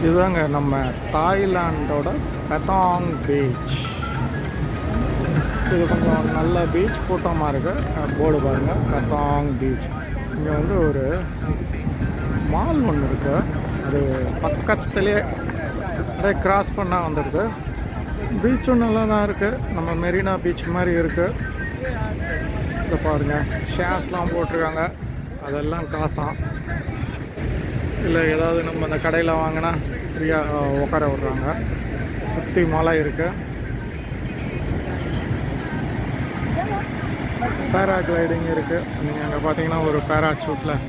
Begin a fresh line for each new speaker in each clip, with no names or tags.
இதுதாங்க நம்ம தாய்லாண்டோட petanque beach. இது கொஞ்சம் நல்ல பீச், கூட்டமாக இருக்குது. போர்டு பாருங்கள், பெத்தாங் பீச். இங்கே வந்து ஒரு மால் ஒன்று இருக்குது, அது பக்கத்துலேயே அப்படியே கிராஸ் பண்ணால் வந்துடுது. பீச்சும் நல்லா தான் இருக்குது, நம்ம மெரினா பீச் மாதிரி இருக்குது. இதை பாருங்கள், ஷேர்ஸ்லாம் போட்டிருக்காங்க, அதெல்லாம் காசாம். இல்லை ஏதாவது நம்ம இந்த கடையில் வாங்கினா ஃப்ரீயாக உட்கார விட்றாங்க. சுற்றி மலை இருக்குது. பேராகிளைடிங் இருக்குது. நீங்கள் அங்கே பார்த்தீங்கன்னா ஒரு பேராஷூட்டில்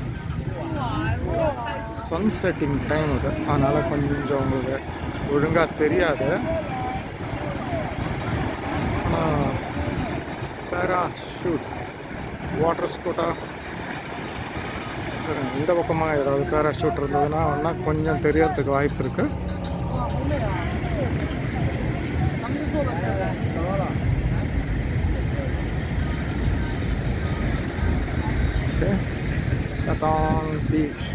சன்செட்டிங் டைம் இது, அதனால் கொஞ்சம் உங்களுக்கு ஒழுங்காக தெரியாது. ஆனால் பேராஷூட், வாட்டர் ஸ்கூட்டா இந்த பக்கமாக ஏதாவது பேராஷூட் இருந்ததுன்னா ஒன்றா கொஞ்சம் தெரியறதுக்கு வாய்ப்பு இருக்குது. பெத்தாங் பீச்,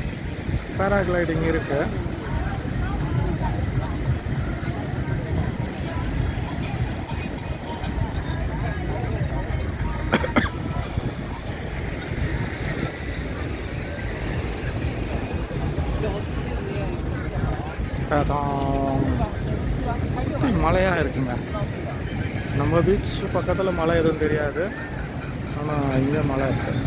பேராகிளைடிங் இருக்குது. சுற்றி மலையாக இருக்குங்க. நம்ம பீச் பக்கத்தில் மலை எதுவும் தெரியாது, ஆனால் இங்கே மலை இருக்குது.